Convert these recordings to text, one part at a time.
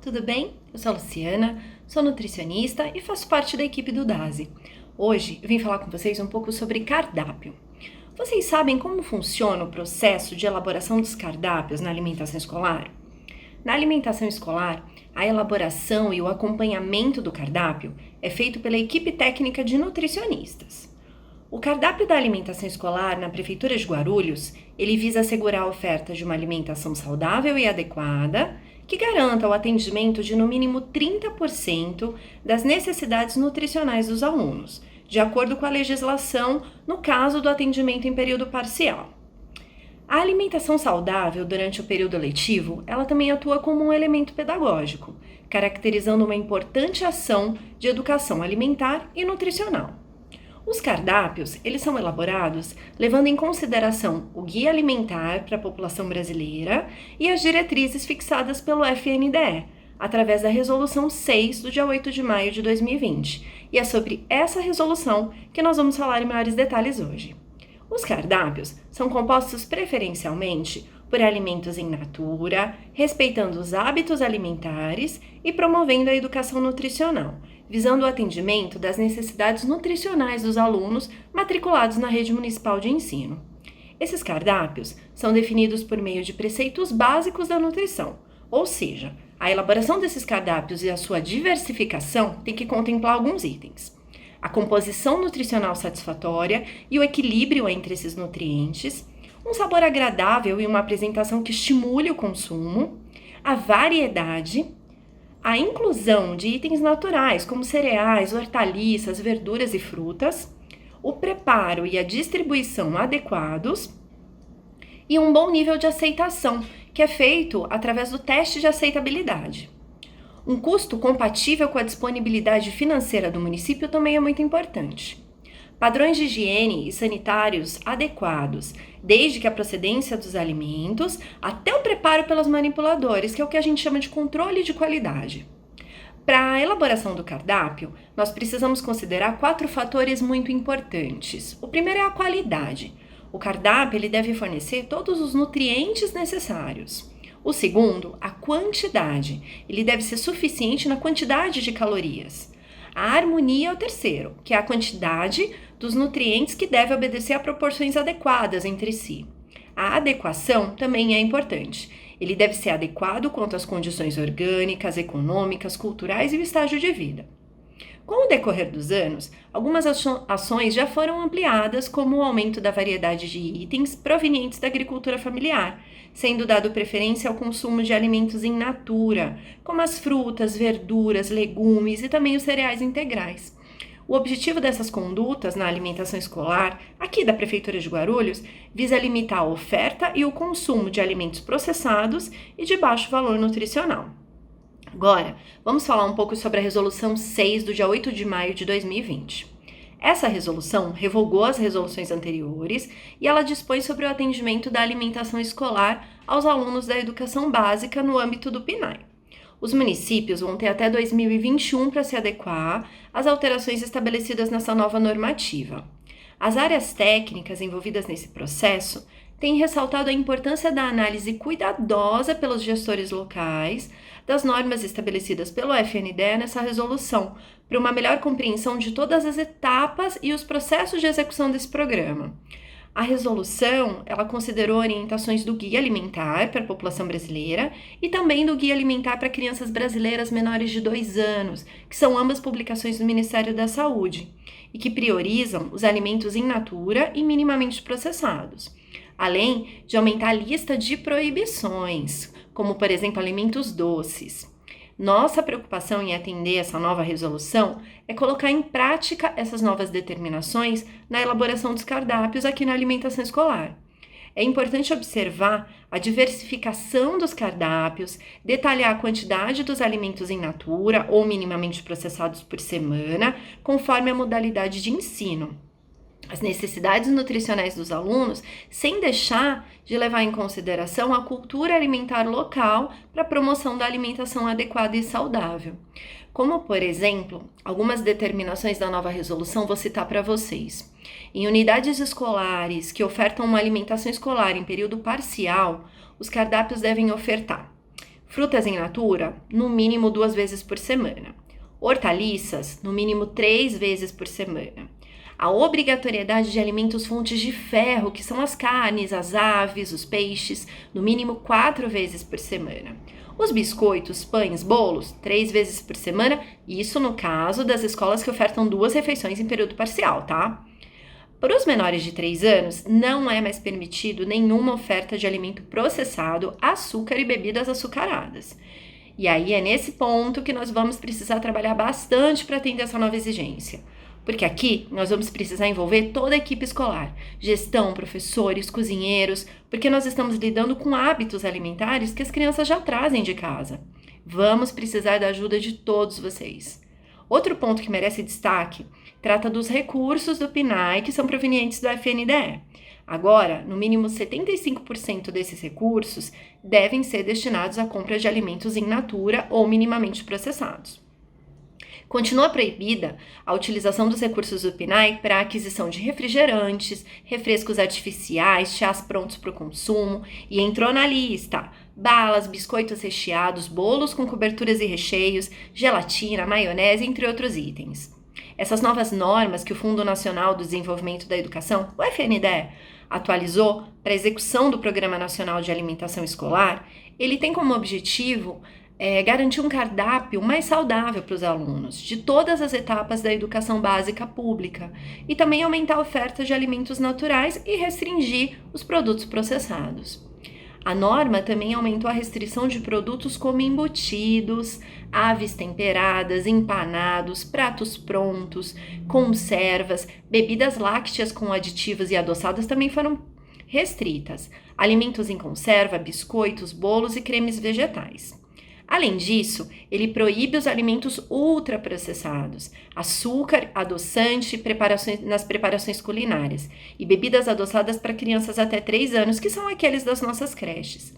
tudo bem? Eu sou a Luciana, sou nutricionista e faço parte da equipe do DASE. Hoje eu vim falar com vocês um pouco sobre cardápio. Vocês sabem como funciona o processo de elaboração dos cardápios na alimentação escolar? Na alimentação escolar, a elaboração e o acompanhamento do cardápio é feito pela equipe técnica de nutricionistas. O cardápio da alimentação escolar na Prefeitura de Guarulhos, ele visa assegurar a oferta de uma alimentação saudável e adequada, que garanta o atendimento de no mínimo 30% das necessidades nutricionais dos alunos, de acordo com a legislação no caso do atendimento em período parcial. A alimentação saudável durante o período letivo, ela também atua como um elemento pedagógico, caracterizando uma importante ação de educação alimentar e nutricional. Os cardápios, eles são elaborados levando em consideração o Guia Alimentar para a População Brasileira e as diretrizes fixadas pelo FNDE, através da Resolução 6 do dia 8 de maio de 2020. E é sobre essa resolução que nós vamos falar em maiores detalhes hoje. Os cardápios são compostos preferencialmente por alimentos in natura, respeitando os hábitos alimentares e promovendo a educação nutricional, visando o atendimento das necessidades nutricionais dos alunos matriculados na rede municipal de ensino. Esses cardápios são definidos por meio de preceitos básicos da nutrição, ou seja, a elaboração desses cardápios e a sua diversificação tem que contemplar alguns itens: a composição nutricional satisfatória e o equilíbrio entre esses nutrientes, um sabor agradável e uma apresentação que estimule o consumo, a variedade, a inclusão de itens naturais como cereais, hortaliças, verduras e frutas, o preparo e a distribuição adequados e um bom nível de aceitação, que é feito através do teste de aceitabilidade. Um custo compatível com a disponibilidade financeira do município também é muito importante. Padrões de higiene e sanitários adequados, desde que a procedência dos alimentos até o preparo pelos manipuladores, que é o que a gente chama de controle de qualidade. Para a elaboração do cardápio, nós precisamos considerar 4 fatores muito importantes. O primeiro é a qualidade. O cardápio ele deve fornecer todos os nutrientes necessários. O segundo, a quantidade. Ele deve ser suficiente na quantidade de calorias. A harmonia é o terceiro, que é a quantidade dos nutrientes que deve obedecer a proporções adequadas entre si. A adequação também é importante. Ele deve ser adequado quanto às condições orgânicas, econômicas, culturais e o estágio de vida. Com o decorrer dos anos, algumas ações já foram ampliadas, como o aumento da variedade de itens provenientes da agricultura familiar, sendo dado preferência ao consumo de alimentos in natura, como as frutas, verduras, legumes e também os cereais integrais. O objetivo dessas condutas na alimentação escolar, aqui da Prefeitura de Guarulhos, visa limitar a oferta e o consumo de alimentos processados e de baixo valor nutricional. Agora, vamos falar um pouco sobre a Resolução 6 do dia 8 de maio de 2020. Essa resolução revogou as resoluções anteriores e ela dispõe sobre o atendimento da alimentação escolar aos alunos da educação básica no âmbito do PNAE. Os municípios vão ter até 2021 para se adequar às alterações estabelecidas nessa nova normativa. As áreas técnicas envolvidas nesse processo têm ressaltado a importância da análise cuidadosa pelos gestores locais das normas estabelecidas pelo FNDE nessa resolução, para uma melhor compreensão de todas as etapas e os processos de execução desse programa. A resolução, ela considerou orientações do Guia Alimentar para a População Brasileira e também do Guia Alimentar para Crianças Brasileiras menores de 2 anos, que são ambas publicações do Ministério da Saúde, e que priorizam os alimentos in natura e minimamente processados, além de aumentar a lista de proibições, como, por exemplo, alimentos doces. Nossa preocupação em atender essa nova resolução é colocar em prática essas novas determinações na elaboração dos cardápios aqui na alimentação escolar. É importante observar a diversificação dos cardápios, detalhar a quantidade dos alimentos in natura ou minimamente processados por semana, conforme a modalidade de ensino, as necessidades nutricionais dos alunos, sem deixar de levar em consideração a cultura alimentar local para a promoção da alimentação adequada e saudável. Como, por exemplo, algumas determinações da nova resolução vou citar para vocês. Em unidades escolares que ofertam uma alimentação escolar em período parcial, os cardápios devem ofertar Frutas in natura, no mínimo 2 vezes por semana. Hortaliças, no mínimo 3 vezes por semana. A obrigatoriedade de alimentos fontes de ferro, que são as carnes, as aves, os peixes, no mínimo 4 vezes por semana. Os biscoitos, pães, bolos, 3 vezes por semana, isso no caso das escolas que ofertam 2 refeições em período parcial, tá? Para os menores de 3 anos, não é mais permitido nenhuma oferta de alimento processado, açúcar e bebidas açucaradas. E aí é nesse ponto que nós vamos precisar trabalhar bastante para atender essa nova exigência. Porque aqui nós vamos precisar envolver toda a equipe escolar, gestão, professores, cozinheiros, porque nós estamos lidando com hábitos alimentares que as crianças já trazem de casa. Vamos precisar da ajuda de todos vocês. Outro ponto que merece destaque trata dos recursos do PNAE que são provenientes do FNDE. Agora, no mínimo 75% desses recursos devem ser destinados à compra de alimentos in natura ou minimamente processados. Continua proibida a utilização dos recursos do PNAE para a aquisição de refrigerantes, refrescos artificiais, chás prontos para o consumo e entrou na lista balas, biscoitos recheados, bolos com coberturas e recheios, gelatina, maionese, entre outros itens. Essas novas normas que o Fundo Nacional do Desenvolvimento da Educação, o FNDE, atualizou para a execução do Programa Nacional de Alimentação Escolar, ele tem como objetivo garantir um cardápio mais saudável para os alunos de todas as etapas da educação básica pública e também aumentar a oferta de alimentos naturais e restringir os produtos processados. A norma também aumentou a restrição de produtos como embutidos, aves temperadas, empanados, pratos prontos, conservas, bebidas lácteas com aditivos e adoçadas também foram restritas, alimentos em conserva, biscoitos, bolos e cremes vegetais. Além disso, ele proíbe os alimentos ultraprocessados, açúcar, adoçante nas preparações culinárias e bebidas adoçadas para crianças até 3 anos, que são aqueles das nossas creches.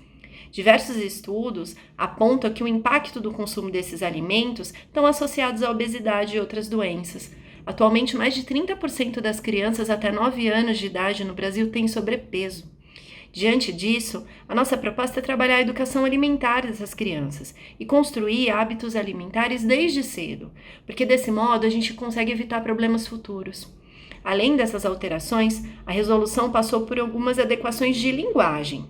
Diversos estudos apontam que o impacto do consumo desses alimentos estão associados à obesidade e outras doenças. Atualmente, mais de 30% das crianças até 9 anos de idade no Brasil têm sobrepeso. Diante disso, a nossa proposta é trabalhar a educação alimentar dessas crianças e construir hábitos alimentares desde cedo, porque desse modo a gente consegue evitar problemas futuros. Além dessas alterações, a resolução passou por algumas adequações de linguagem.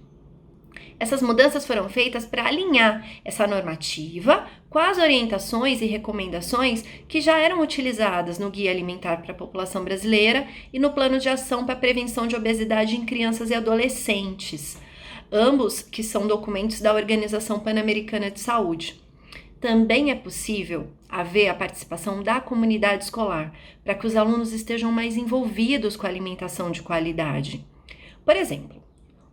Essas mudanças foram feitas para alinhar essa normativa com as orientações e recomendações que já eram utilizadas no Guia Alimentar para a População Brasileira e no Plano de Ação para a Prevenção de Obesidade em Crianças e Adolescentes, ambos que são documentos da Organização Pan-Americana de Saúde. Também é possível haver a participação da comunidade escolar para que os alunos estejam mais envolvidos com a alimentação de qualidade. Por exemplo,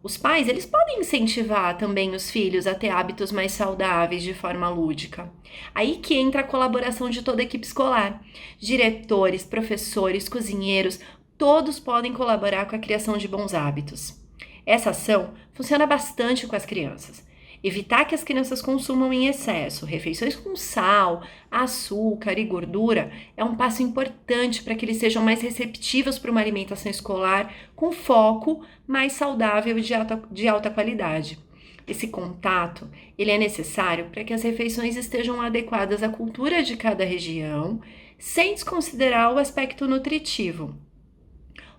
os pais, eles podem incentivar também os filhos a ter hábitos mais saudáveis de forma lúdica. Aí que entra a colaboração de toda a equipe escolar. Diretores, professores, cozinheiros, todos podem colaborar com a criação de bons hábitos. Essa ação funciona bastante com as crianças. Evitar que as crianças consumam em excesso refeições com sal, açúcar e gordura é um passo importante para que eles sejam mais receptivos para uma alimentação escolar com foco mais saudável e de alta qualidade. Esse contato ele é necessário para que as refeições estejam adequadas à cultura de cada região, sem desconsiderar o aspecto nutritivo.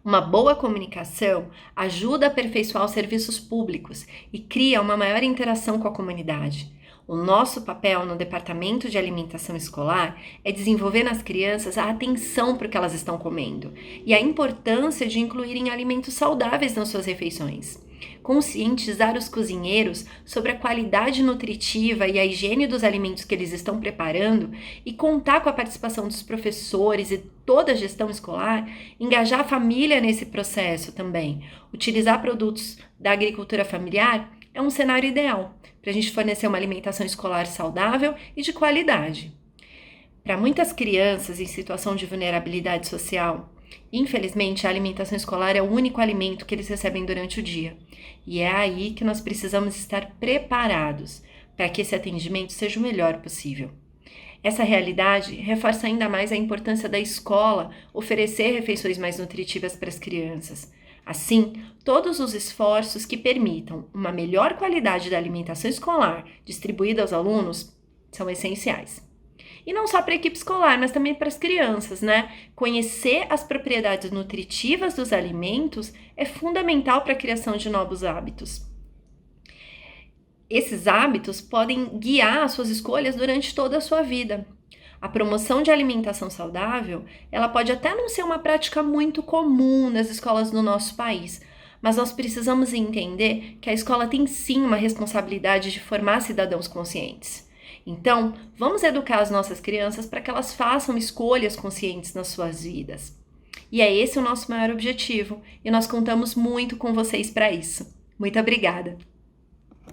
Uma boa comunicação ajuda a aperfeiçoar os serviços públicos e cria uma maior interação com a comunidade. O nosso papel no Departamento de Alimentação Escolar é desenvolver nas crianças a atenção para o que elas estão comendo e a importância de incluírem alimentos saudáveis nas suas refeições. Conscientizar os cozinheiros sobre a qualidade nutritiva e a higiene dos alimentos que eles estão preparando e contar com a participação dos professores e toda a gestão escolar, engajar a família nesse processo também. Utilizar produtos da agricultura familiar é um cenário ideal para a gente fornecer uma alimentação escolar saudável e de qualidade. Para muitas crianças em situação de vulnerabilidade social, infelizmente, a alimentação escolar é o único alimento que eles recebem durante o dia. E é aí que nós precisamos estar preparados para que esse atendimento seja o melhor possível. Essa realidade reforça ainda mais a importância da escola oferecer refeições mais nutritivas para as crianças. Assim, todos os esforços que permitam uma melhor qualidade da alimentação escolar distribuída aos alunos são essenciais. E não só para a equipe escolar, mas também para as crianças, né? Conhecer as propriedades nutritivas dos alimentos é fundamental para a criação de novos hábitos. Esses hábitos podem guiar as suas escolhas durante toda a sua vida. A promoção de alimentação saudável, ela pode até não ser uma prática muito comum nas escolas do nosso país, mas nós precisamos entender que a escola tem sim uma responsabilidade de formar cidadãos conscientes. Então, vamos educar as nossas crianças para que elas façam escolhas conscientes nas suas vidas. E é esse o nosso maior objetivo, e nós contamos muito com vocês para isso. Muito obrigada!